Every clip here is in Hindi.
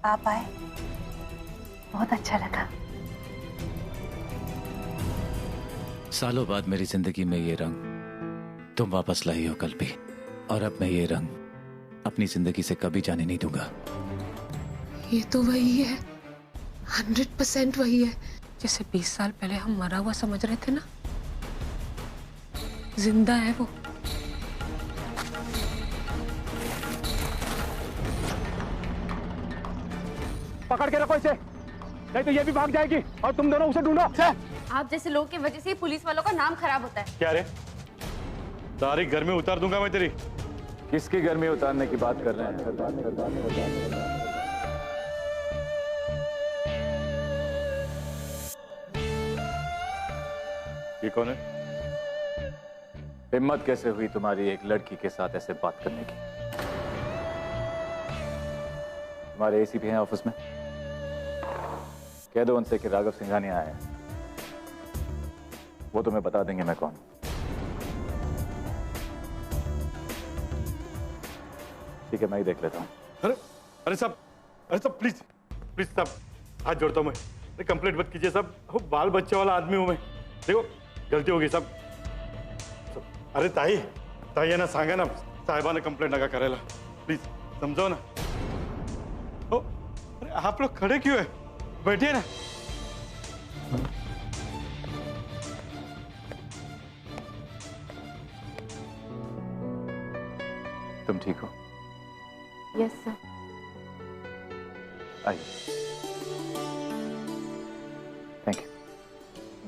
आप आए, बहुत अच्छा लगा। सालों बाद मेरी जिंदगी में ये रंग तुम वापस लाई हो कल भी, और अब मैं ये रंग अपनी जिंदगी से कभी जाने नहीं दूंगा। ये तो वही है, 100% वही है जैसे 20 साल पहले हम मरा हुआ समझ रहे थे ना। जिंदा है वो। पकड़ के रखो इसे, नहीं तो ये भी भाग जाएगी और तुम दोनों उसे ढूंढो। आप जैसे लोगों की वजह से ही पुलिस वालों का नाम खराब होता है। क्या रे, सारी घर में उतार दूंगा मैं तेरी। किसकी घर में उतारने की बात कर रहे हैं? ये कौन है? हिम्मत कैसे हुई तुम्हारी एक लड़की के साथ ऐसे बात करने की? तुम्हारे एसीपी हैं ऑफिस में, कह दो उनसे कि राघव सिंघानिया आए हैं, वो तुम्हें बता देंगे मैं कौन हूं। ठीक है, मैं ही देख लेता हूँ। अरे अरे साहब, अरे साहब प्लीज प्लीज साहब, हाथ जोड़ता हूँ मैं। अरे कंप्लेंट मत कीजिए साहब, वो बाल बच्चे वाला आदमी हूँ मैं। देखो गलती होगी साहब। अरे ताई ताई ना सांगा ना साहेबाने कंप्लेंट नका करायला, प्लीज समझो ना। ओ अरे आप लोग खड़े क्यों है, बैठिए ना। तुम ठीक हो? Yes sir. आइए। Thank you.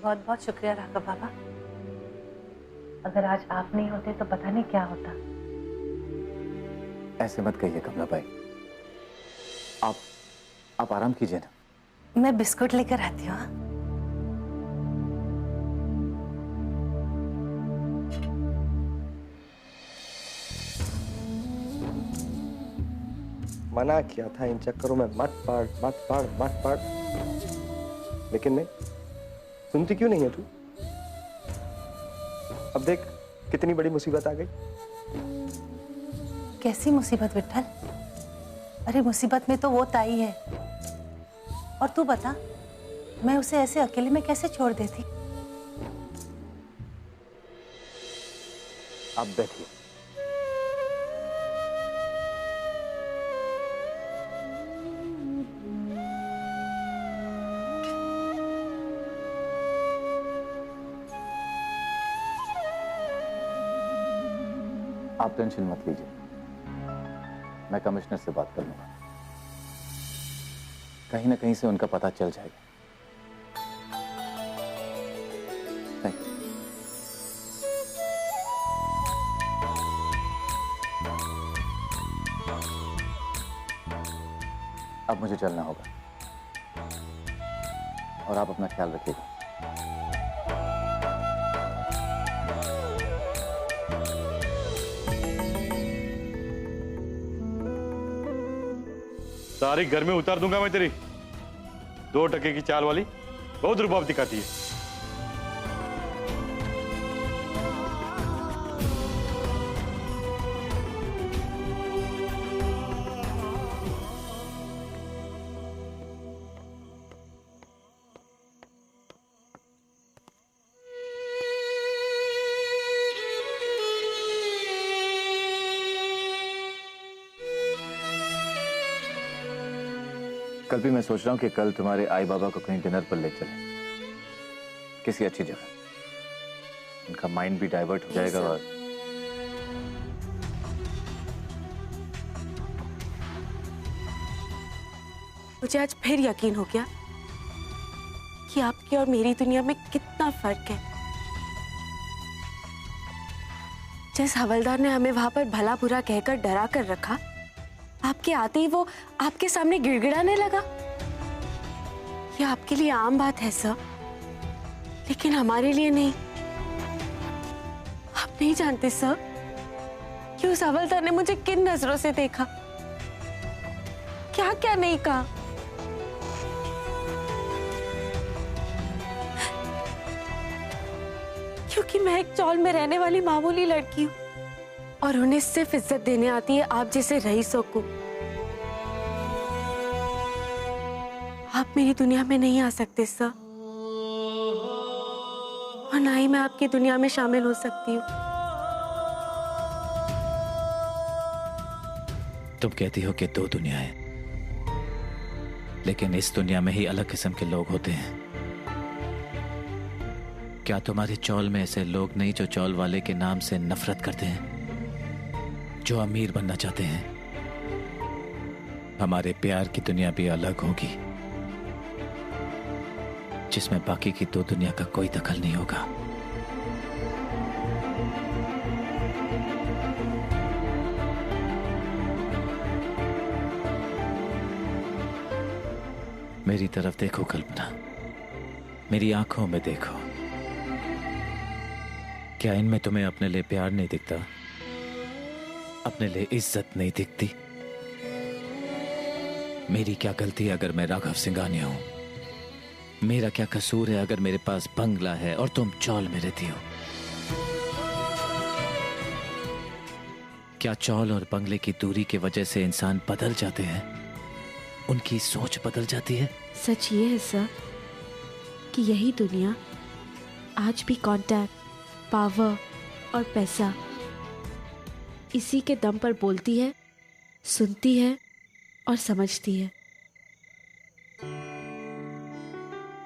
बहुत बहुत शुक्रिया राघव बाबा, अगर आज आप नहीं होते तो पता नहीं क्या होता। ऐसे मत कहिए कमला भाई, आप आराम कीजिए ना। मैं बिस्कुट लेकर आती हूँ। मना किया था इन चक्करों में मत पढ़ मत पढ़ मत पढ़, लेकिन नहीं सुनती क्यों नहीं है तू? अब देख कितनी बड़ी मुसीबत आ गई। कैसी मुसीबत विट्ठल? अरे मुसीबत में तो वो ताई है, और तू बता मैं उसे ऐसे अकेले में कैसे छोड़ देती? आप बैठिए। आप टेंशन मत लीजिए, मैं कमिश्नर से बात कर लूंगा, कहीं ना कहीं से उनका पता चल जाएगा। Thank you. अब मुझे चलना होगा और आप अपना ख्याल रखिएगा। सारी घर में उतार दूंगा मैं तेरी। 2 टके की चाल वाली बहुत रुबाब दिखाती है। कल भी मैं सोच रहा हूँ कि कल तुम्हारे आई बाबा को कहीं डिनर पर ले चलें, किसी अच्छी जगह। उनका माइंड भी डाइवर्ट हो जाएगा और मुझे आज फिर यकीन हो गया कि आपकी और मेरी दुनिया में कितना फर्क है। जिस हवलदार ने हमें वहां पर भला बुरा कहकर डरा कर रखा, आपके आते ही वो आपके सामने गिड़गिड़ाने लगा। ये आपके लिए आम बात है सर, लेकिन हमारे लिए नहीं। आप नहीं जानते सर कि उस हवलदार ने मुझे किन नजरों से देखा, क्या क्या नहीं कहा। क्योंकि मैं एक चौल में रहने वाली मामूली लड़की हूँ और उन्हें सिर्फ इज्जत देने आती है आप जैसे रईसों को। आप मेरी दुनिया में नहीं आ सकते सर, और ना ही मैं आपकी दुनिया में शामिल हो सकती हूँ। तुम कहती हो कि दो दुनियाएं, लेकिन इस दुनिया में ही अलग किस्म के लोग होते हैं। क्या तुम्हारे चौल में ऐसे लोग नहीं जो चौल वाले के नाम से नफरत करते हैं, जो अमीर बनना चाहते हैं? हमारे प्यार की दुनिया भी अलग होगी, जिसमें बाकी की दो दुनिया का कोई दखल नहीं होगा। मेरी तरफ देखो कल्पना, मेरी आंखों में देखो। क्या इनमें तुम्हें अपने लिए प्यार नहीं दिखता? अपने लिए इज्जत नहीं दिखती? मेरी क्या गलती है अगर मैं राघव सिंघानिया हूं? मेरा क्या कसूर है अगर मेरे पास बंगला है और तुम चौल में रहती हो? क्या चौल और बंगले की दूरी की वजह से इंसान बदल जाते हैं, उनकी सोच बदल जाती है? सच ये है सर कि यही दुनिया आज भी कांटेक्ट, पावर और पैसा, इसी के दम पर बोलती है, सुनती है और समझती है।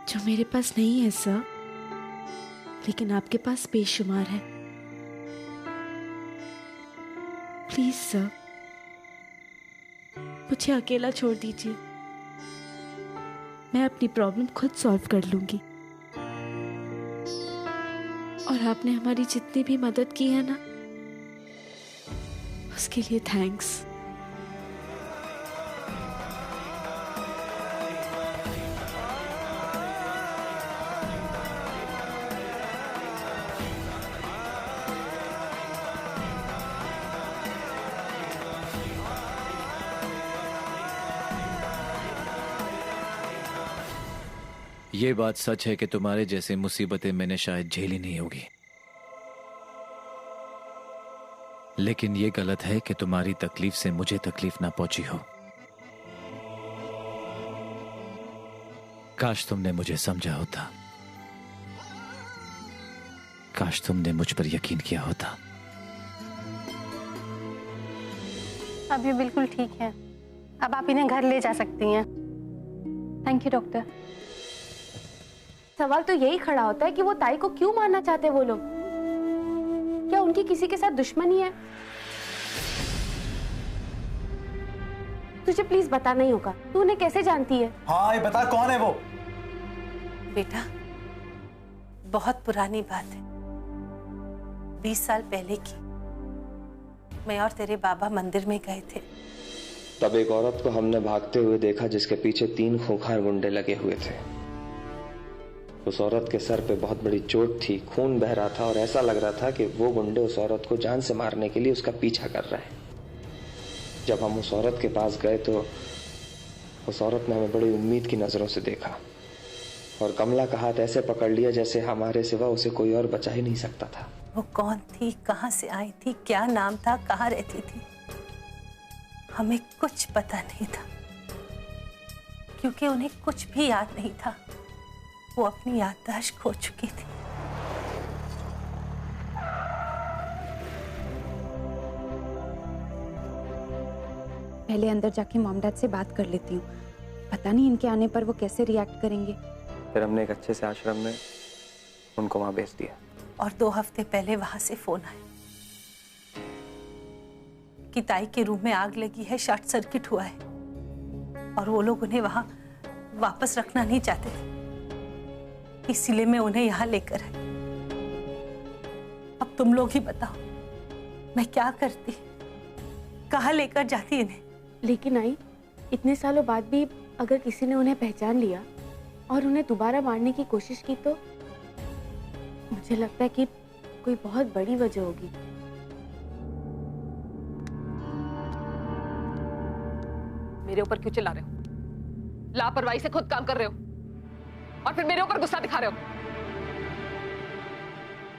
जो मेरे पास नहीं है सर, लेकिन आपके पास बेशुमार है। प्लीज सर, मुझे अकेला छोड़ दीजिए, मैं अपनी प्रॉब्लम खुद सॉल्व कर लूंगी। और आपने हमारी जितनी भी मदद की है ना, उसके लिए थैंक्स। ये बात सच है कि तुम्हारे जैसे मुसीबतें मैंने शायद झेली नहीं होगी, लेकिन ये गलत है कि तुम्हारी तकलीफ से मुझे तकलीफ ना पहुंची हो। काश तुमने मुझे समझा होता, काश तुमने मुझ पर यकीन किया होता। अब ये बिल्कुल ठीक है, अब आप इन्हें घर ले जा सकती हैं। Thank you doctor. सवाल तो यही खड़ा होता है कि वो ताई को क्यों मारना चाहते वो लोग? क्या उनकी किसी के साथ दुश्मनी है? तुझे प्लीज बताना ही होगा, तू उन्हें कैसे जानती है? हाँ, ये बता कौन है वो? बेटा, बहुत पुरानी बात है, 20 साल पहले की। मैं और तेरे बाबा मंदिर में गए थे। तब एक औरत को हमने भागते हुए देखा जिसके पीछे 3 खूंखार गुंडे लगे हुए थे। उस औरत के सर पे बहुत बड़ी चोट थी, खून बह रहा था और ऐसा लग रहा था कि वो गुंडे उस औरत को जान से मारने के लिए उसका पीछा कर रहे हैं। जब हम उस औरत के पास गए तो उस औरत ने हमें बड़ी उम्मीद की नजरों से देखा और कमला का हाथ ऐसे पकड़ लिया जैसे हमारे सिवा उसे कोई और बचा ही नहीं सकता था। वो कौन थी, कहाँ से आई थी, क्या नाम था, कहाँ रहती थी, हमें कुछ पता नहीं था, क्योंकि उन्हें कुछ भी याद नहीं था। वो अपनी याददाश्त खो चुकी थी। पहले अंदर जाके मॉम डैड से बात कर लेती हूँ, पता नहीं इनके आने पर वो कैसे रिएक्ट करेंगे। फिर हमने एक अच्छे से आश्रम में उनको वहां भेज दिया। और 2 हफ्ते पहले वहां से फोन आया कि ताई के रूम में आग लगी है, शॉर्ट सर्किट हुआ है और वो लोग उन्हें वहां वापस रखना नहीं चाहते थे, इसीलिए मैं उन्हें यहां लेकर आई। अब तुम लोग ही बताओ, मैं क्या करती, कहाँ लेकर जाती इन्हें? लेकिन आई, इतने सालों बाद भी अगर किसी ने उन्हें पहचान लिया और उन्हें दोबारा मारने की कोशिश की तो मुझे लगता है कि कोई बहुत बड़ी वजह होगी। मेरे ऊपर क्यों चिल्ला रहे हो? लापरवाही से खुद काम कर रहे हो और फिर मेरे ऊपर गुस्सा दिखा रहे हो।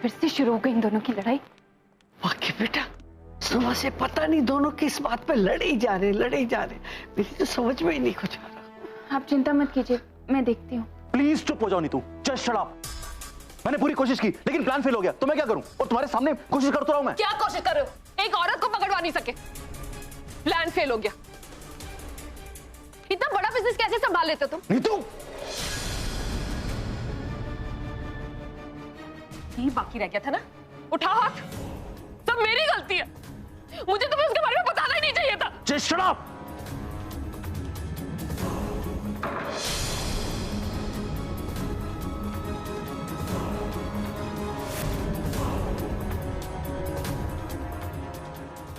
फिर से शुरू हो गई इन दोनों की लड़ाई। वाकई बेटा, सुबह से पता नहीं दोनों किस बात पे लड़े ही जा रहे। मेरी तो समझ में ही नहीं कुछ आ रहा। आप चिंता मत कीजिए, मैं देखती हूँ। प्लीज चुप हो जाओ नीतू, जस्ट शट अप। मैंने पूरी कोशिश की लेकिन प्लान फेल हो गया, तो मैं क्या करूं? और तुम्हारे सामने कोशिश करता रहा हूं मैं। क्या कोशिश कर रहे हो? एक औरत को पकड़वा नहीं सके, प्लान फेल हो गया। इतना बड़ा बिजनेस कैसे संभाल लेते तुम? नीतू, यही बाकी रह गया था ना, उठाओ हाथ। सब मेरी गलती है, मुझे तुम्हें उसके बारे में बताना ही नहीं चाहिए था। Just shut up.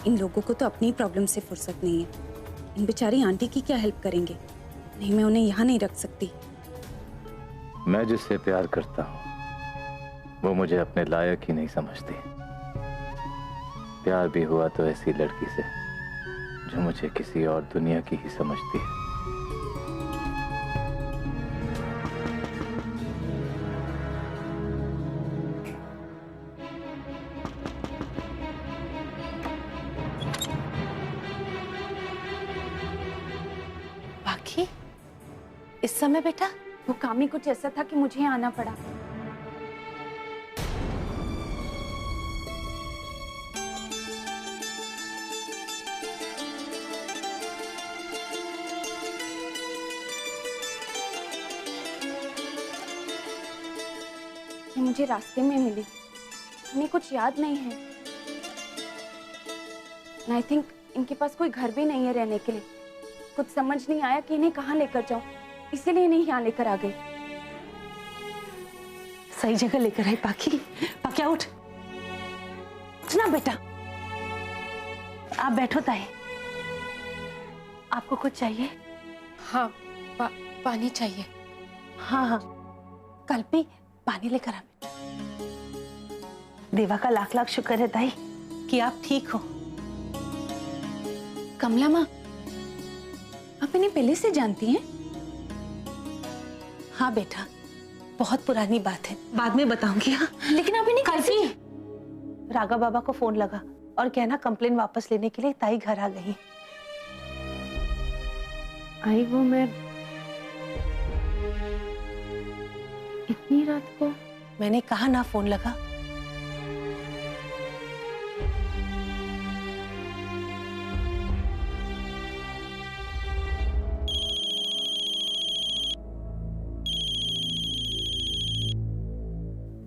इन लोगों को तो अपनी प्रॉब्लम से फुर्सत नहीं है, इन बेचारी आंटी की क्या हेल्प करेंगे? नहीं, मैं उन्हें यहाँ नहीं रख सकती। मैं जिससे प्यार करता हूँ वो मुझे अपने लायक ही नहीं समझती। प्यार भी हुआ तो ऐसी लड़की से जो मुझे किसी और दुनिया की ही समझती है। बाकी इस समय बेटा? वो काम ही कुछ ऐसा था कि मुझे यहाँ आना पड़ा। ये मुझे रास्ते में मिली, इन्हें कुछ याद नहीं है। आई थिंक इनके पास कोई घर भी नहीं है रहने के लिए। कुछ समझ नहीं आया कि इन्हें कहाँ लेकर जाऊं, इसीलिए इन्हें यहाँ लेकर आ गई। सही जगह लेकर आई पाखी। पाकिया उठ, उठना बेटा। आप बैठो ताई। आपको कुछ चाहिए? हाँ, पानी चाहिए। हाँ हाँ, कल भी पानी लेकर आ। देवा का लाख लाख शुक्र है ताई कि आप ठीक हो। कमला माँ, आप इन्हें पहले से जानती हैं? हाँ बेटा, बहुत पुरानी बात है, बाद में बताऊंगी। हाँ, लेकिन आप इन्हें कैसे? राघव बाबा को फोन लगा और कहना कंप्लेन वापस लेने के लिए ताई घर आ गई। आई वो मैं इतनी रात को? मैंने कहा ना फोन लगा।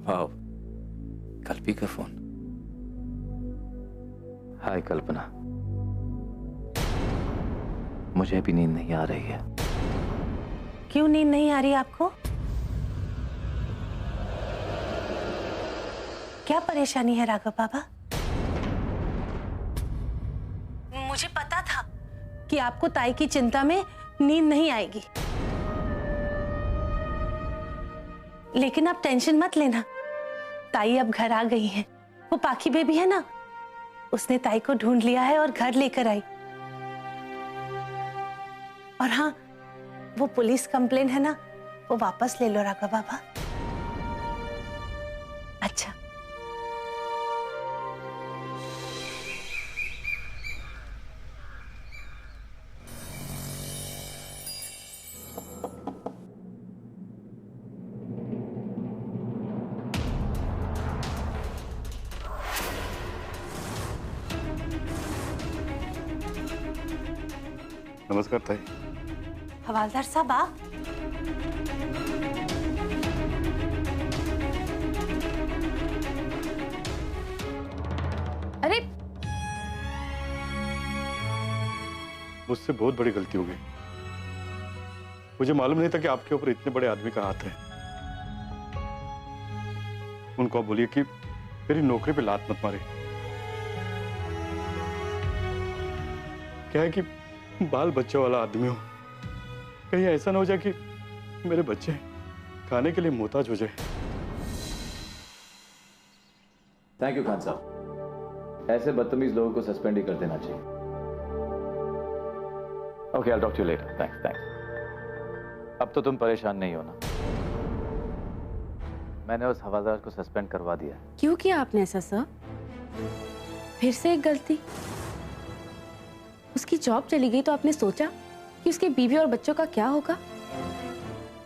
वाह, कल्पी का फोन। हाय कल्पना, मुझे भी नींद नहीं आ रही है। क्यों नींद नहीं आ रही आपको? क्या परेशानी है राघव बाबा? मुझे पता था कि आपको ताई की चिंता में नींद नहीं आएगी, लेकिन आप टेंशन मत लेना। ताई अब घर आ गई है। वो पाखी बेबी है ना, उसने ताई को ढूंढ लिया है और घर लेकर आई। और हाँ, वो पुलिस कंप्लेन है ना, वो वापस ले लो राघव बाबा। अच्छा, नमस्कार ताई। हवालदार साहब आप? अरे, मुझसे बहुत बड़ी गलती हो गई। मुझे मालूम नहीं था कि आपके ऊपर इतने बड़े आदमी का हाथ है। उनको आप बोलिए कि मेरी नौकरी पे लात मत मारे। क्या है कि बाल बच्चे वाला आदमी हो, कहीं ऐसा ना हो जाए कि मेरे बच्चे खाने के लिए मोहताज हो जाए। थैंक यू खान साहब, ऐसे बदतमीज लोगों को सस्पेंड ही कर देना चाहिए। Okay, I talk to you later. Thanks thanks. अब तो तुम परेशान नहीं हो ना? मैंने उस हवालदार को सस्पेंड करवा दिया। क्यों किया आपने ऐसा सर? फिर से एक गलती? उसकी जॉब चली गई तो आपने सोचा कि उसकी बीवी और बच्चों का क्या होगा?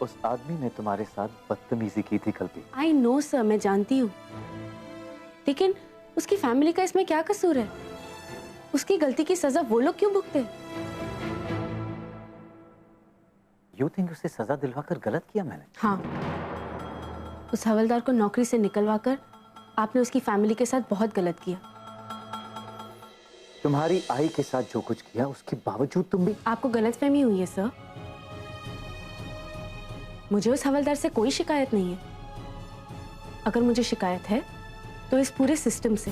उस आदमी ने तुम्हारे साथ बदतमीजी की थी कल भी। आई नो सर, मैं जानती हूँ, लेकिन उसकी फैमिली का इसमें क्या कसूर है? उसकी गलती की सजा वो लोग क्यों भुगते? यू थिंक उसे सजा दिलवाकर गलत किया मैंने? हाँ, उस हवलदार को नौकरी से निकलवाकर आपने उसकी फैमिली के साथ बहुत गलत किया। तुम्हारी आई के साथ जो कुछ किया उसके बावजूद तुम भी। आपको गलतफहमी हुई है सर। मुझे उस हवलदार से कोई शिकायत नहीं है। अगर मुझे शिकायत है तो इस पूरे सिस्टम से,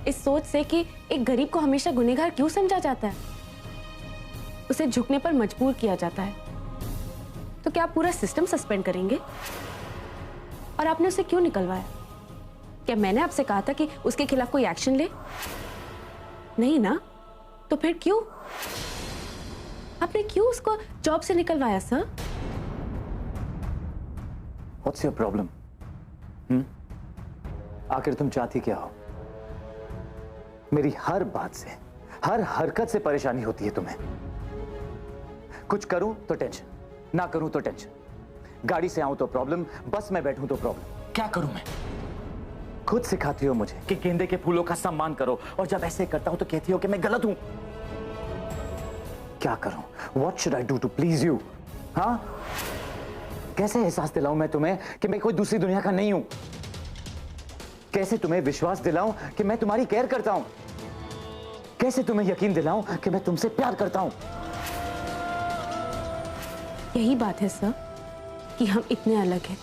इस सोच से कि एक गरीब को हमेशा गुनहगार क्यों समझा जाता है, उसे झुकने पर मजबूर किया जाता है। तो क्या आप पूरा सिस्टम सस्पेंड करेंगे? और आपने उसे क्यों निकलवाया? क्या मैंने आपसे कहा था कि उसके खिलाफ कोई एक्शन ले? नहीं ना? तो फिर क्यों? आपने क्यों उसको जॉब से निकलवाया सर? What's your problem? आखिर तुम चाहती क्या हो? मेरी हर बात से, हर हरकत से परेशानी होती है तुम्हें। कुछ करूं तो टेंशन, ना करूं तो टेंशन। गाड़ी से आऊं तो प्रॉब्लम, बस में बैठूं तो प्रॉब्लम। क्या करूं मैं? खुद सिखाती हो मुझे कि गेंदे के फूलों का सम्मान करो, और जब ऐसे करता हूं तो कहती हो कि मैं गलत हूं। क्या करूं? What should I do to please you? हाँ? कैसे एहसास दिलाऊं मैं तुम्हें कि मैं कोई दूसरी दुनिया का नहीं हूं? कैसे तुम्हें विश्वास दिलाऊं कि मैं तुम्हारी केयर करता हूं? कैसे तुम्हें यकीन दिलाऊं कि मैं तुमसे प्यार करता हूं? यही बात है सर कि हम इतने अलग हैं,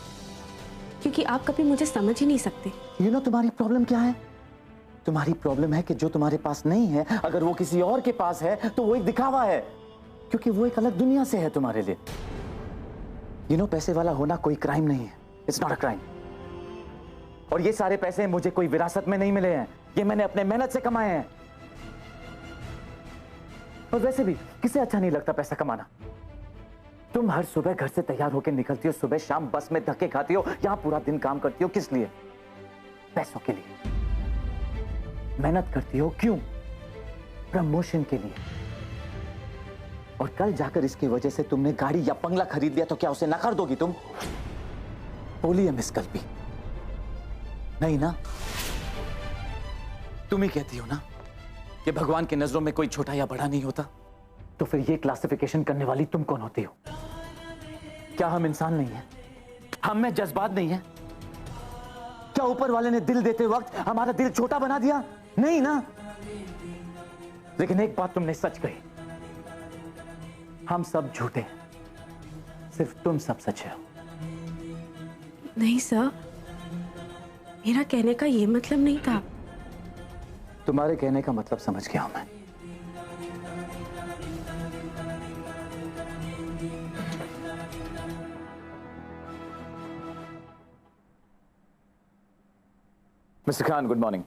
क्योंकि आप कभी मुझे समझ ही नहीं सकते। You know तुम्हारी प्रॉब्लम क्या है? तुम्हारी प्रॉब्लम है कि जो तुम्हारे पास नहीं है, अगर वो किसी और के पास है तो वो एक दिखावा है, क्योंकि वो एक अलग दुनिया से है तुम्हारे लिए। You know पैसे वाला होना कोई क्राइम नहीं है। It's not a crime। और ये सारे पैसे मुझे कोई विरासत में नहीं मिले हैं, ये मैंने अपने मेहनत से कमाए हैं। और वैसे भी किसे अच्छा नहीं लगता पैसा कमाना? तुम हर सुबह घर से तैयार होकर निकलती हो, सुबह शाम बस में धक्के खाती हो, यहां पूरा दिन काम करती हो, किस लिए? पैसों के लिए। मेहनत करती हो क्यों? प्रमोशन के लिए। और कल जाकर इसकी वजह से तुमने गाड़ी या बंगला खरीद लिया तो क्या उसे नकार दोगी तुम? बोलिए मिस कल्पी। नहीं ना? तुम ही कहती हो ना कि भगवान की नजरों में कोई छोटा या बड़ा नहीं होता। तो फिर ये क्लासिफिकेशन करने वाली तुम कौन होती हो? क्या हम इंसान नहीं हैं? हम में जज्बात नहीं है? क्या ऊपर वाले ने दिल देते वक्त हमारा दिल छोटा बना दिया? नहीं ना? लेकिन एक बात तुमने सच कही, हम सब झूठे हैं, सिर्फ तुम सब सच हो। नहीं सर, मेरा कहने का ये मतलब नहीं था। तुम्हारे कहने का मतलब समझ गया हूं मैं। Mister Khan, good morning.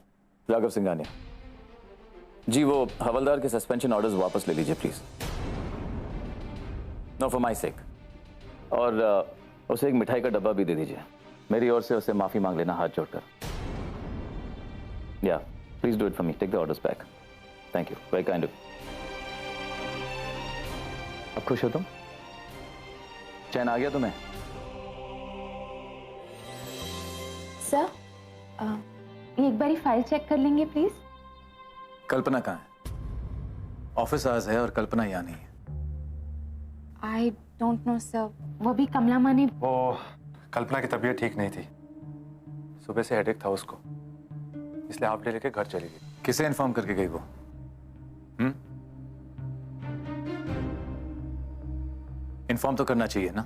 Raghav Singhania ji, वो हवलदार के सस्पेंशन ऑर्डर्स वापस ले लीजिए please. No, for my sake. और उसे एक मिठाई का डब्बा भी दे दीजिए। मेरी ओर से उसे माफी मांग लेना हाथ जोड़कर। या please do it for me. Take the orders back. Thank you, very kind of. अब खुश हो तुम? चैन आ गया तुम्हें? सर, एक बारी फाइल चेक कर लेंगे प्लीज। कल्पना कहाँ है? ऑफिस आवर्स है और कल्पना यहाँ नहीं है। आई डोंट नो सर, वो भी कमला माँ ने। वो कल्पना की तबीयत ठीक नहीं थी, सुबह से हेडेक था उसको, इसलिए हाफ डे लेके घर चली गई। किसे इन्फॉर्म करके गई वो? इन्फॉर्म तो करना चाहिए ना।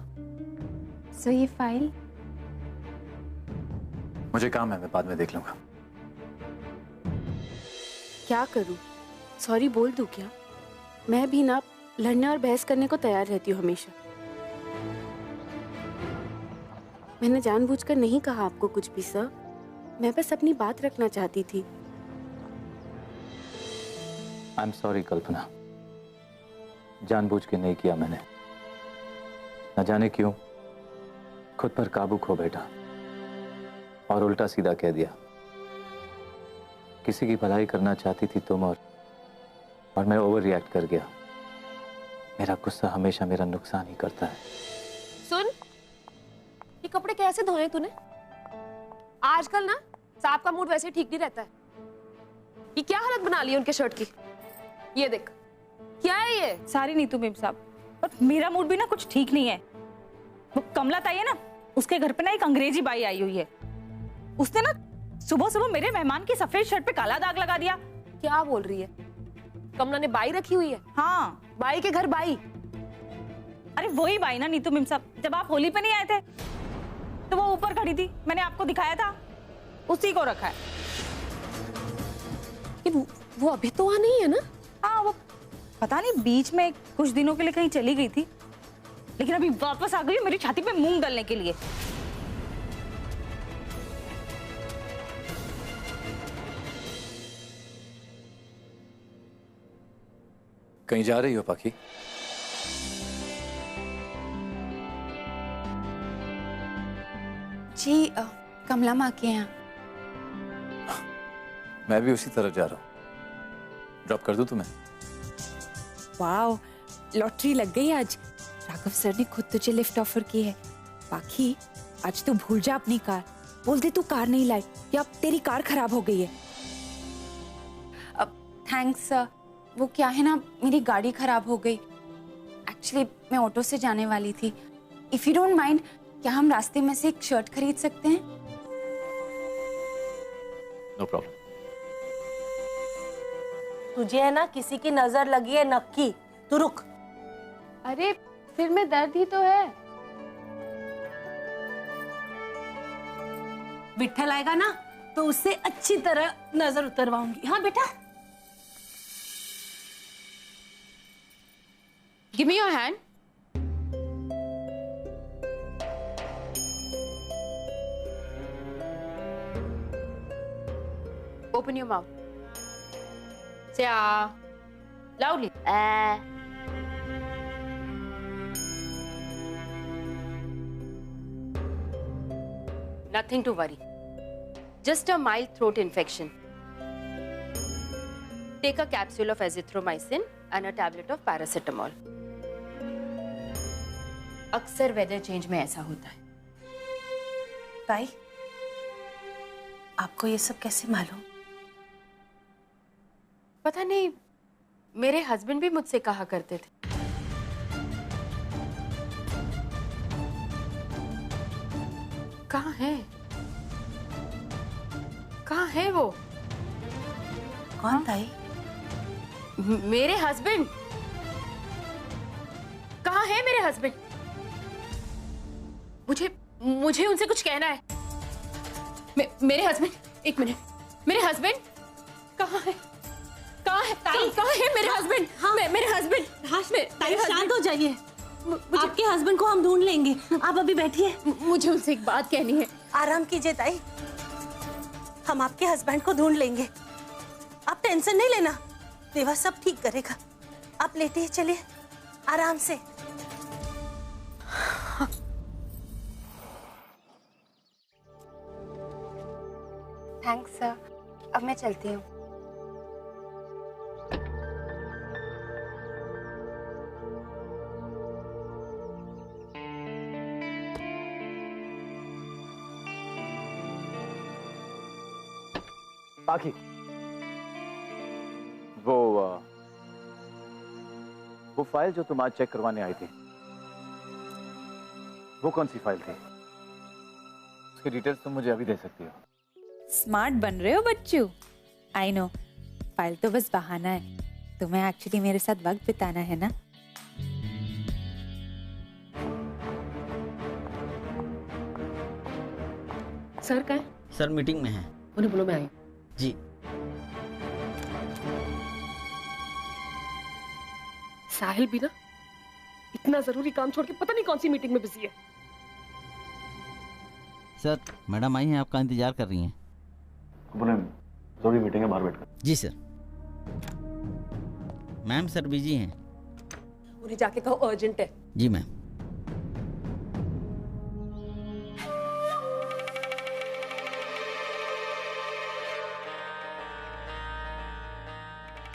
सो ये फाइल? मुझे काम है, मैं बाद में देख लूंगा। क्या करूं? सॉरी बोल दूं क्या? मैं भी ना लड़ने और बहस करने को तैयार रहती हूँ हमेशा। मैंने जानबूझकर नहीं कहा आपको कुछ भी सर, मैं बस अपनी बात रखना चाहती थी। आई एम सॉरी कल्पना, जानबूझ के नहीं किया मैंने। न जाने क्यों खुद पर काबू खो बैठा और उल्टा सीधा कह दिया। किसी की भलाई करना चाहती थी तुम और मैं ओवर रिएक्ट कर गया। मेरा गुस्सा हमेशा मेरा नुकसान ही करता है। सुन, ये कपड़े कैसे धोए तूने? आजकल ना साहब का मूड वैसे ठीक नहीं रहता है। ये क्या हालत बना ली है उनके शर्ट की? ये देख, क्या है ये? सारी नीतू मेम साहब, पर मेरा मूड भी ना कुछ ठीक नहीं है। वो कमला ताई है ना, उसके घर पे ना एक अंग्रेजी बाई आई हुई है। उसने ना सुबह सुबह मेरे मेहमान की सफेद शर्ट पे काला दाग लगा दिया। क्या बोल रही है? कमला ने बाई रखी हुई है? हाँ, बाई के घर बाई? अरे वही बाई ना नीतू मेम साहब, जब आप होली पे नहीं आए थे तो वो ऊपर खड़ी थी, मैंने आपको दिखाया था, उसी को रखा है। वो अभी तो वहां नहीं है ना? हाँ, वो पता नहीं बीच में कुछ दिनों के लिए कहीं चली गई थी, लेकिन अभी वापस आ गई मेरी छाती पे मूंग डालने के लिए। कहीं जा रही हो पाखी? जी, कमला माँ के यहाँ। मैं भी उसी तरफ जा रहा हूँ। ड्रॉप कर दूं तुम्हें? वाह, लॉटरी लग गई आज। राघव सर ने खुद तुझे लिफ्ट ऑफर की है। पाखी, आज तू भूल जा अपनी कार। बोल दे तू कार नहीं लाई या तेरी कार खराब हो गई है। अब थैंक्स सर। वो क्या है ना, मेरी गाड़ी खराब हो गई। एक्चुअली मैं ऑटो से जाने वाली थी। इफ यू डोंट माइंड, क्या हम रास्ते में से एक शर्ट खरीद सकते हैं? No problem. तुझे है ना किसी की नजर लगी है नक्की, तू रुक। अरे सिर में दर्द ही तो है। विट्ठल आएगा ना तो उससे अच्छी तरह नजर उतरवाऊंगी। हाँ बेटा। Give me your hand. Open your mouth. Say ah. Loudly. Nothing to worry. Just a mild throat infection. Take a capsule of azithromycin and a tablet of paracetamol. अक्सर वेदर चेंज में ऐसा होता है। ताई, आपको ये सब कैसे मालूम? पता नहीं, मेरे हस्बैंड भी मुझसे कहा करते थे। कहाँ है? कहाँ है वो? कौन ताई? मेरे हस्बैंड। कहाँ है मेरे हस्बैंड? मुझे उनसे कुछ कहना है। मेरे हस्बैंड, एक मिनट। मेरे हस्बैंड कहाँ है? कहाँ है? कहाँ है मेरे हस्बैंड? हाँ, मेरे हस्बैंड। ताई शांत हो जाइए। आपके हस्बैंड को हम ढूंढ लेंगे, आप अभी बैठिए। मुझे उनसे एक बात कहनी है। आराम कीजिए ताई, हम आपके हस्बैंड को ढूंढ लेंगे। आप टेंशन नहीं लेना, देवा सब ठीक करेगा। आप लेटिए, चलिए आराम से। थैंक्स सर, अब मैं चलती हूँ। पाखी, वो फाइल जो तुम आज चेक करवाने आई थी, वो कौन सी फाइल थी? उसकी डिटेल्स तुम मुझे अभी दे सकती हो? स्मार्ट बन रहे हो बच्चू। आई नो, फाइल तो बस बहाना है। तुम्हें एक्चुअली मेरे साथ वक्त बिताना है ना। सर कहाँ है? सर मीटिंग में है। उन्हें बोलो मैं आई। जी। साहिल भी ना इतना जरूरी काम छोड़ के पता नहीं कौन सी मीटिंग में बिजी है। सर मैडम आई हैं, आपका इंतजार कर रही हैं। जरूरी मीटिंग है, बाहर बैठकर। जी सर। मैम सर बिजी हैं। उन्हें जाके कहो अर्जेंट है। जी मैम।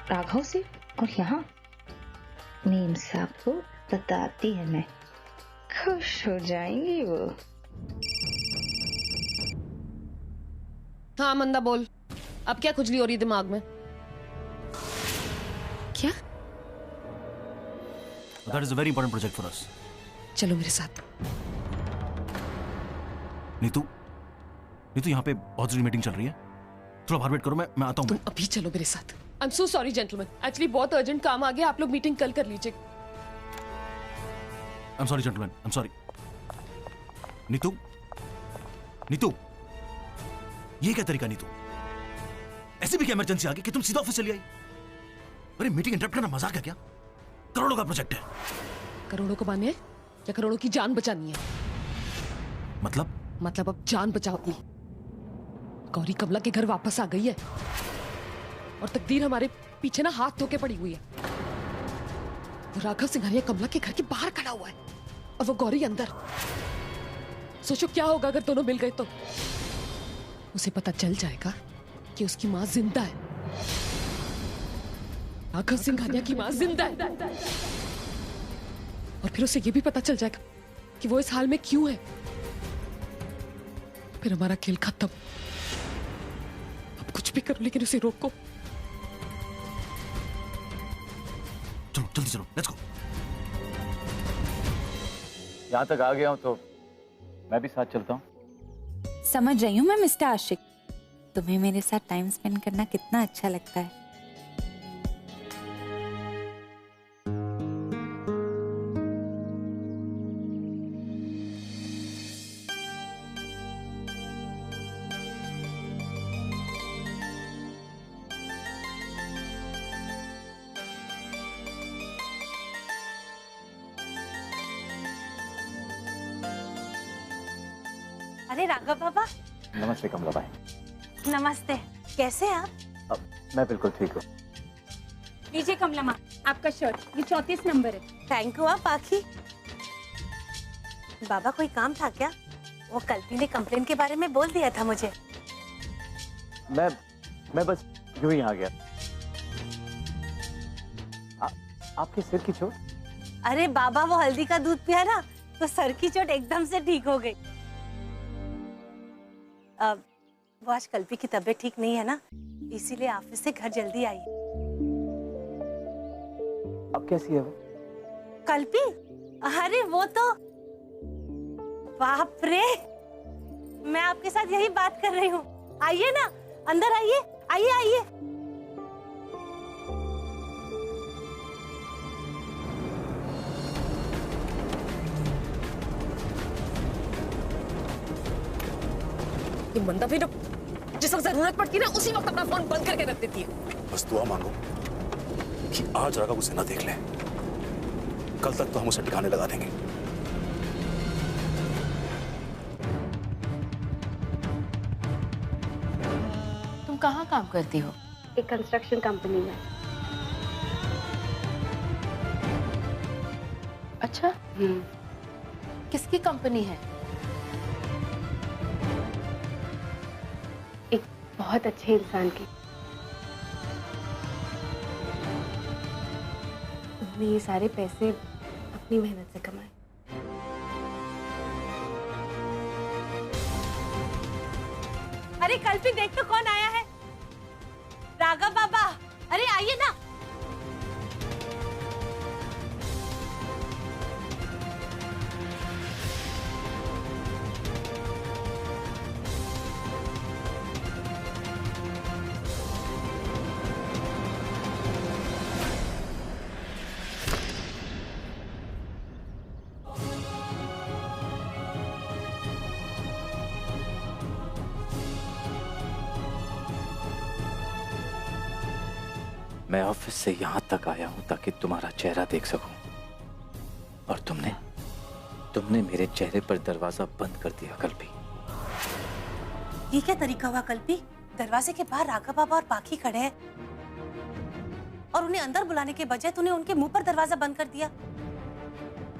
राघव से और यहाँ मीम साहब को बताती है मैं, खुश हो जाएंगी वो। हाँ मंदा बोल, अब क्या खुजली हो रही दिमाग में? क्या? That is a very important project for us. चलो मेरे साथ। नीतू, यहाँ पे बहुत जरूरी मीटिंग चल रही है, थोड़ा बाहर वेट करो, मैं आता हूँ। तुम अभी चलो मेरे साथ। I'm so sorry gentlemen, actually बहुत अर्जेंट काम आ गया, आप लोग मीटिंग कल कर लीजिए। I'm sorry gentlemen, I'm sorry. Neetu, ये क्या तरीका नीतू? ऐसे भी क्या इमरजेंसी आ गई कि तुम सीधा ऑफिस चली आई? अरे मीटिंग इंटरप्ट करना मजाक है क्या? करोड़ों का प्रोजेक्ट है। करोड़ों कमाने हैं या करोड़ों की जान बचानी है? मतलब अब जान बचाओ अपनी। गौरी कमला के घर वापस आ गई है और तकदीर हमारे पीछे ना हाथ धो के पड़ी हुई है। वो राघव सिंघानिया कमला के घर के बाहर खड़ा हुआ है और वो गौरी अंदर। सोचो क्या होगा अगर दोनों मिल गए तो? उसे पता चल जाएगा कि उसकी मां जिंदा है। राघव सिंघानिया की मां जिंदा है और फिर उसे यह भी पता चल जाएगा कि वो इस हाल में क्यों है। फिर हमारा खेल खत्म। अब कुछ भी करो लेकिन उसे रोको। चलो जल्दी चलो, लेट्स गो। यहाँ तक आ गया हूँ तो मैं भी साथ चलता हूँ। समझ रही हूँ मैं मिस्टर आशिक, तुम्हें मेरे साथ टाइम स्पेंड करना कितना अच्छा लगता है। अरे राघव बाबा। नमस्ते कमला भाई। नमस्ते, कैसे हैं आप? मैं बिल्कुल ठीक हूँ। लीजिए कमला माँ, आपका शर्ट, ये 34 नंबर है। थैंक यू आप आखी। बाबा कोई काम था क्या? वो कल्पी ने कंप्लेन के बारे में बोल दिया था मुझे। मैं बस यूं ही आ गया। आपके सिर की चोट? अरे बाबा वो हल्दी का दूध पिया ना तो सर की चोट एकदम से ठीक हो गई। वो आज कल्पी की तबीयत ठीक नहीं है ना, इसीलिए ऑफिस से घर जल्दी आई। अब कैसी है वो? कल्पी? अरे वो तो बाप रे, मैं आपके साथ यही बात कर रही हूँ। आइए ना अंदर, आइए आइए आइए। ये मंदा भी जिस वक्त जरूरत पड़ती है ना उसी वक्त अपना फोन बंद करके रख देती है। बस दुआ मांगो कि आज राघव उसे ना देख ले, कल तक तो हम उसे ठिकाने लगा देंगे। तुम कहाँ काम करती हो? एक कंस्ट्रक्शन कंपनी में। अच्छा, किसकी कंपनी है? एक बहुत अच्छे इंसान की। उन्होंने ये सारे पैसे अपनी मेहनत से कमाए। अरे कल्पी देख तो कौन आया है। राघव बाबा, अरे आइए ना। मैं ऑफिस से यहां तक आया हूं ताकि तुम्हारा चेहरा देख सकूं, और तुमने मेरे चेहरे पर दरवाजा बंद कर दिया कल्पी। ये क्या तरीका हुआ कल्पी? दरवाजे के बाहर राघव बाबा और पाखी खड़े हैं और उन्हें अंदर बुलाने के बजाय तूने उनके मुंह पर दरवाजा बंद कर दिया।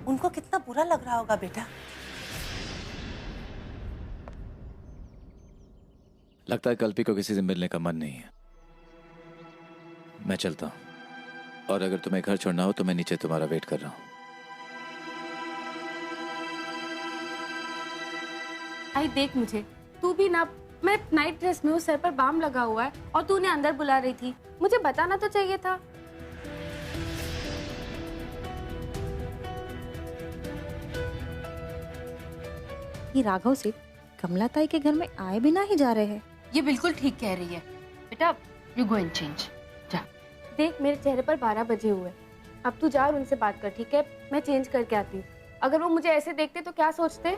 उनको कितना बुरा लग रहा होगा बेटा। लगता है कल्पी को किसी से मिलने का मन नहीं है। मैं चलता हूं। और अगर तुम्हें घर छोड़ना हो तो मैं नीचे तुम्हारा वेट कर रहा हूँ। आई देख मुझे, तू भी ना, मैं नाइट ड्रेस में हूँ, सर पर बाम लगा हुआ है और तू उन्हें अंदर बुला रही थी। मुझे बताना तो चाहिए था। ये राघव सेठ कमला ताई के घर में आए बिना ही जा रहे हैं। ये बिल्कुल ठीक कह रही है बेटा, यू गो एंड चेंज। जा। देख मेरे चेहरे पर 12 बजे हुए, अब तू जा और उनसे बात कर, ठीक है? मैं चेंज करके आती हूँ। अगर वो मुझे ऐसे देखते तो क्या सोचते?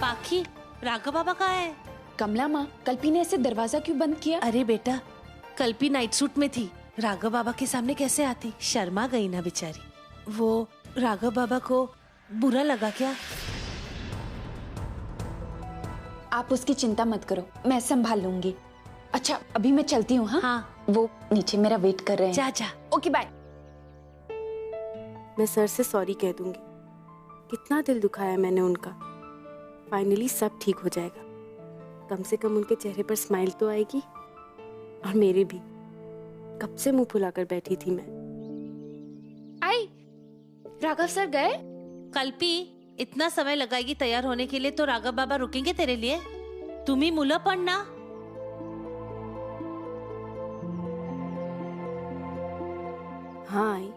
पाखी, राघव बाबा कहाँ है? कमला माँ, कल्पी ने ऐसे दरवाजा क्यों बंद किया? अरे बेटा, कल्पी नाइट सूट में थी, राघव बाबा के सामने कैसे आती? शर्मा गई ना बेचारी। वो राघव बाबा को बुरा लगा क्या? आप उसकी चिंता मत करो, मैं संभाल लूंगी। अच्छा अभी मैं चलती हूँ। हाँ, वो नीचे मेरा वेट कर रहे हैं। जा जा। Okay bye. मैं सर से सॉरी कह दूंगी। कितना दिल दुखाया मैंने उनका। फाइनली सब ठीक हो जाएगा। कम से कम उनके चेहरे पर स्माइल तो आएगी, और मेरे भी। कब से मुंह फुलाकर बैठी थी मैं। आई, राघव सर गए? कल्पी, इतना समय लगाएगी तैयार होने के लिए तो राघव बाबा रुकेंगे तेरे लिए? तुम्ही मुलं पण ना। हाँ आई,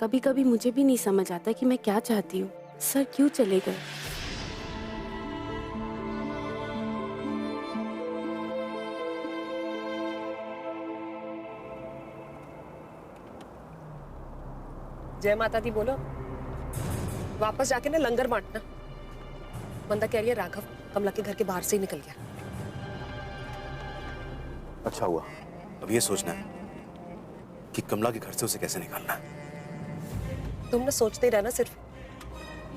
कभी कभी मुझे भी नहीं समझ आता कि मैं क्या चाहती हूँ। सर क्यों चले गए? जय माता दी बोलो। वापस जाके ना लंगर बांटना। बंदा कह रही है राघव कमला के घर के बाहर से ही निकल गया। अच्छा हुआ, अब ये सोचना है कि कमला के घर से उसे कैसे निकालना है। तुम ना सोचते ही रहना सिर्फ,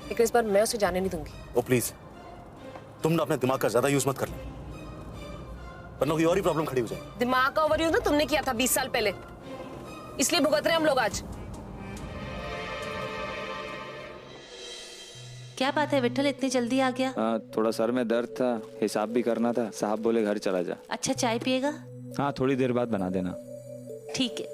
लेकिन इस बार मैं उसे जाने नहीं दूंगी। ओ प्लीज, तुम ना अपने दिमाग का ज्यादा यूज मत करना, वरना कोई और ही प्रॉब्लम खड़ी हो जाएगी। दिमाग का ओवर यूज ना तुमने किया था 20 साल पहले, इसलिए भुगत रहे हम लोग आज। क्या बात है विठल, इतनी जल्दी आ गया? थोड़ा सर में दर्द था, हिसाब भी करना था। साहब बोले घर चला जा। अच्छा, चाय पिएगा? हाँ, थोड़ी देर बाद बना देना। ठीक है।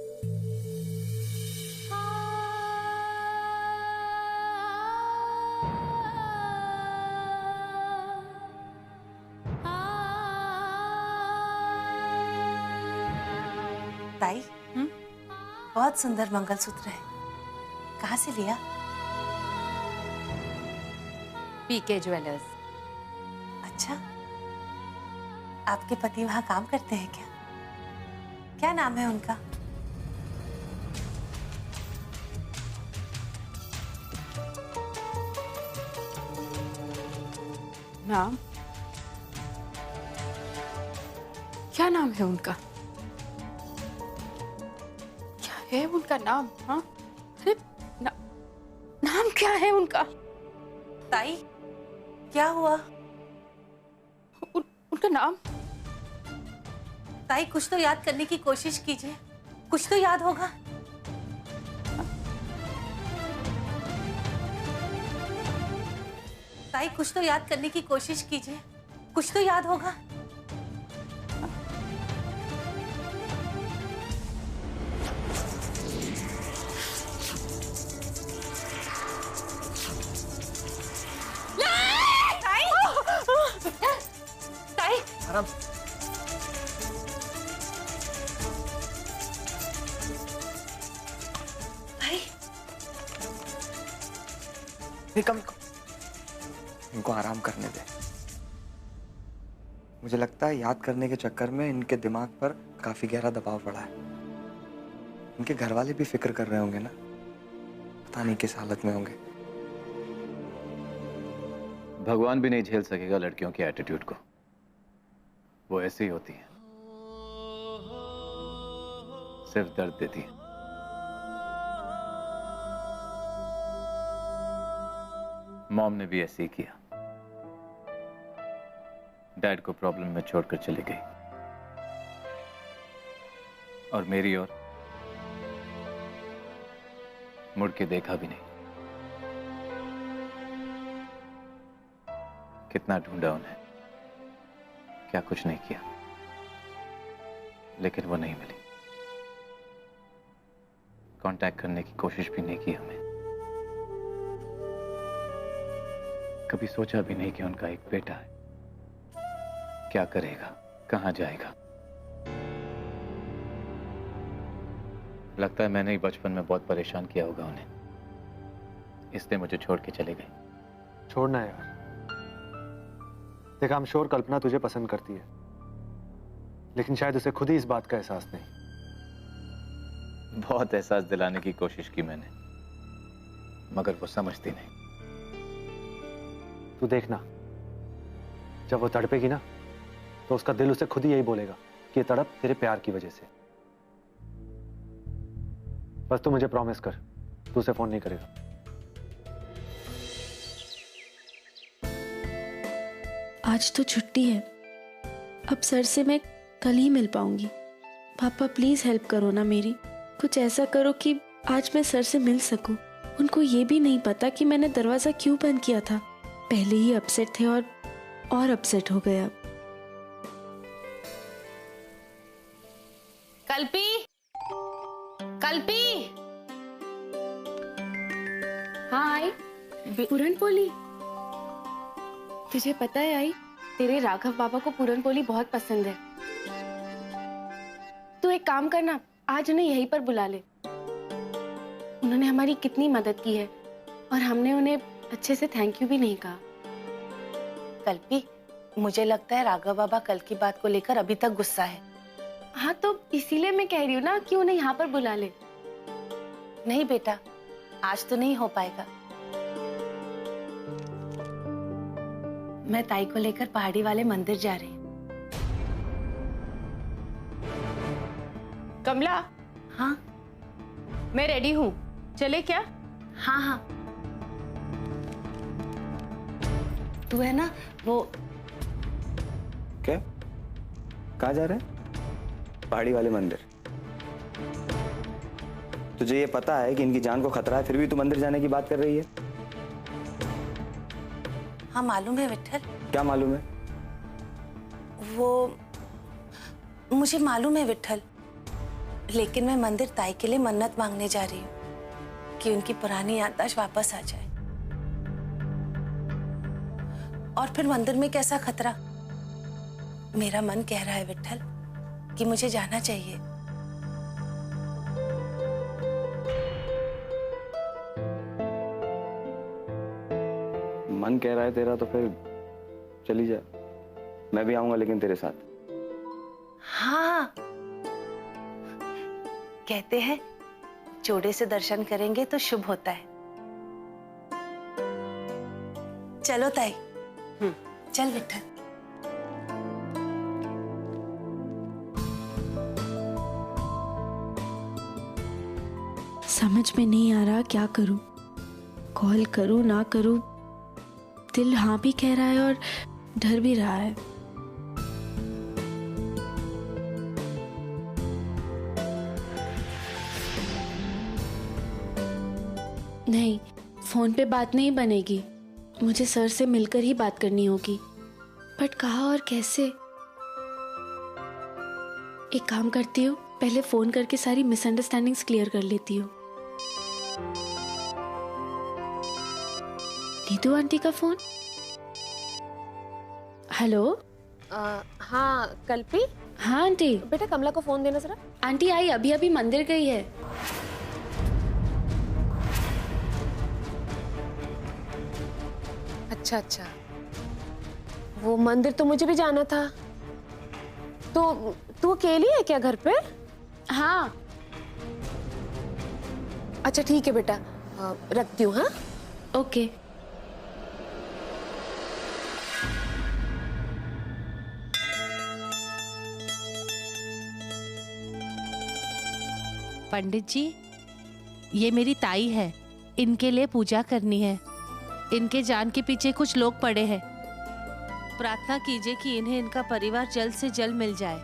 ताई, बहुत सुंदर मंगलसूत्र है। कहाँ से लिया? पीके ज्वेलर्स। अच्छा, आपके पति वहाँ काम करते हैं क्या? क्या नाम है उनका? नाम? क्या नाम है उनका? क्या है उनका नाम? हाँ, अरे नाम क्या है उनका? ताई, क्या हुआ? उनका नाम? ताई, कुछ तो याद करने की कोशिश कीजिए, कुछ तो याद होगा। ताई, कुछ तो याद करने की कोशिश कीजिए, कुछ तो याद होगा। आराम। इनको आराम करने दे। मुझे लगता है याद करने के चक्कर में इनके दिमाग पर काफी गहरा दबाव पड़ा है। इनके घर वाले भी फिक्र कर रहे होंगे ना, पता नहीं किस हालत में होंगे। भगवान भी नहीं झेल सकेगा लड़कियों के एटीट्यूड को, वो ऐसे ही होती है, सिर्फ दर्द देती है। मॉम ने भी ऐसे ही किया, डैड को प्रॉब्लम में छोड़कर चली गई, और मेरी ओर मुड़ के देखा भी नहीं। कितना ढूंढा उन्हें, क्या कुछ नहीं किया, लेकिन वो नहीं मिली। कांटेक्ट करने की कोशिश भी नहीं की हमें। कभी सोचा भी नहीं कि उनका एक बेटा है, क्या करेगा, कहां जाएगा। लगता है मैंने ही बचपन में बहुत परेशान किया होगा उन्हें, इसलिए मुझे छोड़ के चले गए। छोड़ना है यार। देख, I'm sure कल्पना तुझे पसंद करती है, लेकिन शायद उसे खुद ही इस बात का एहसास नहीं। बहुत एहसास दिलाने की कोशिश की मैंने, मगर वो समझती नहीं। तू देखना, जब वो तड़पेगी ना, तो उसका दिल उसे खुद ही यही बोलेगा कि ये तड़प तेरे प्यार की वजह से। बस तू मुझे प्रॉमिस कर, तू उसे फोन नहीं करेगा। आज तो छुट्टी है, अब सर से मैं कल ही मिल पाऊंगी। पापा प्लीज हेल्प करो ना मेरी, कुछ ऐसा करो कि आज मैं सर से मिल सकूं। उनको ये भी नहीं पता कि मैंने दरवाजा क्यों बंद किया था। पहले ही अपसेट थे और अपसेट हो गया। कल्पी, कल्पी। हाँ आई। पूरन पोली। तुझे पता है आई, तेरे राघव बाबा को पूरन पोली बहुत पसंद है। तू एक काम करना, आज उन्हें यहीं पर बुला ले। उन्होंने हमारी कितनी मदद की है और हमने उन्हें अच्छे से थैंक यू भी नहीं कहा। कल्पी, मुझे लगता है राघव बाबा कल की बात को लेकर अभी तक गुस्सा है। हाँ तो इसीलिए मैं कह रही हूँ ना कि उन्हें यहाँ पर बुला ले। नहीं बेटा, आज तो नहीं हो पाएगा। मैं ताई को लेकर पहाड़ी वाले मंदिर जा रही हूँ। कमला। हाँ मैं रेडी हूँ, चले क्या? हाँ हाँ। तू है ना वो। क्या? कहाँ जा रहे हैं? पहाड़ी वाले मंदिर। तुझे ये पता है कि इनकी जान को खतरा है, फिर भी तू मंदिर जाने की बात कर रही है? हाँ मालूम है विट्ठल। क्या मालूम है? वो मुझे मालूम है विट्ठल, लेकिन मैं मंदिर ताई के लिए मन्नत मांगने जा रही हूँ कि उनकी पुरानी याददाश्त वापस आ जाए। और फिर मंदिर में कैसा खतरा? मेरा मन कह रहा है विट्ठल कि मुझे जाना चाहिए। मन कह रहा है तेरा तो फिर चली जा। मैं भी आऊंगा लेकिन तेरे साथ। हाँ, कहते हैं जोड़े से दर्शन करेंगे तो शुभ होता है। चलो ताई। चल विट्ठल। समझ में नहीं आ रहा क्या करूं, कॉल करूं ना करूं। दिल हाँ भी कह रहा है और डर भी रहा है। नहीं, फोन पे बात नहीं बनेगी, मुझे सर से मिलकर ही बात करनी होगी। बट कहाँ और कैसे? एक काम करती हूँ, पहले फोन करके सारी मिसअंडरस्टैंडिंग्स क्लियर कर लेती हूँ। नीतू आंटी का फोन। हेलो। हाँ कल्पी। हाँ आंटी। बेटा कमला को फोन देना जरा। आंटी आई अभी अभी मंदिर गई है। अच्छा अच्छा, वो मंदिर तो मुझे भी जाना था। तो तू अकेली है क्या घर पे? हाँ। अच्छा ठीक है बेटा, रखती हूँ। हाँ ओके। पंडित जी, ये मेरी ताई है, इनके लिए पूजा करनी है। इनके जान के पीछे कुछ लोग पड़े हैं। प्रार्थना कीजिए कि इन्हें इनका परिवार जल्द से जल्द मिल जाए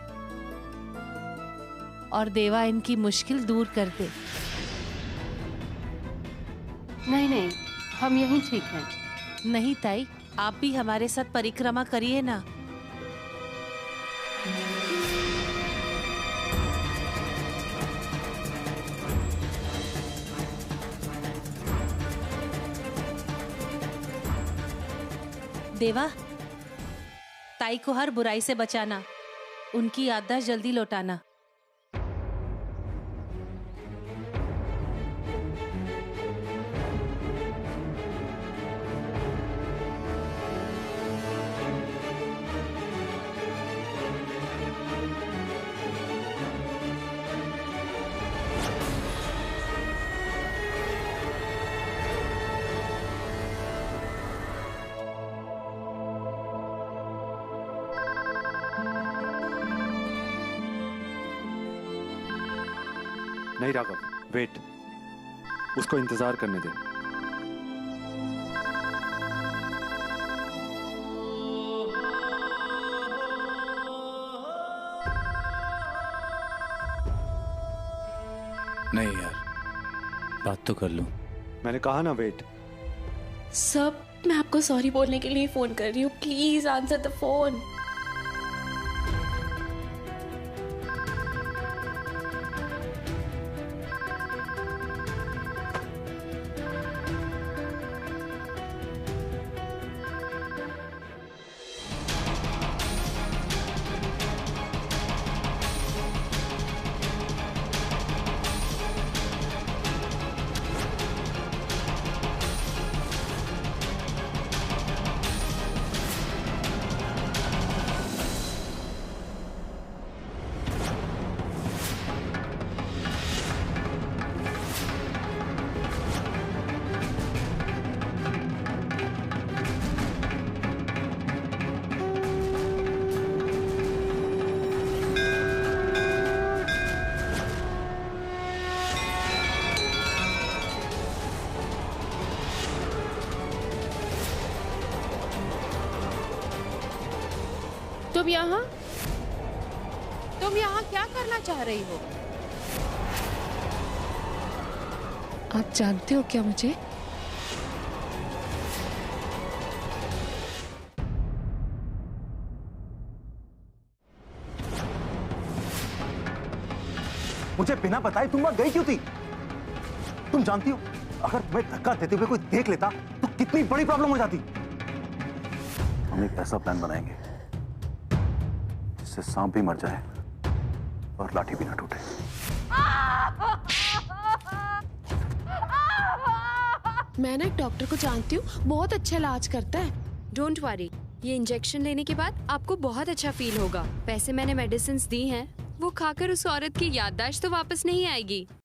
और देवा इनकी मुश्किल दूर कर दे। नहीं नहीं, हम यहीं ठीक हैं। नहीं ताई, आप भी हमारे साथ परिक्रमा करिए ना। देवा, ताई को हर बुराई से बचाना, उनकी याददाश्त जल्दी लौटाना। नहीं राघव, वेट, उसको इंतजार करने दे। नहीं यार, बात तो कर लूं। मैंने कहा ना वेट। सब, मैं आपको सॉरी बोलने के लिए फोन कर रही हूँ। Please answer the phone. तुम यहाँ क्या करना चाह रही हो? आप जानते हो क्या मुझे? मुझे बिना बताए तुम वहां गई क्यों थी? तुम जानती हो अगर तुम्हें धक्का देते हुए कोई देख लेता तो कितनी बड़ी प्रॉब्लम हो जाती। हम एक ऐसा प्लान बनाएंगे जिससे सांप भी मर जाए और लाठी भी ना टूटे। मैं ना एक डॉक्टर को जानती हूँ, बहुत अच्छा इलाज करता है। डोंट वरी, ये इंजेक्शन लेने के बाद आपको बहुत अच्छा फील होगा। वैसे मैंने मेडिसिन दी हैं, वो खाकर उस औरत की याददाश्त तो वापस नहीं आएगी।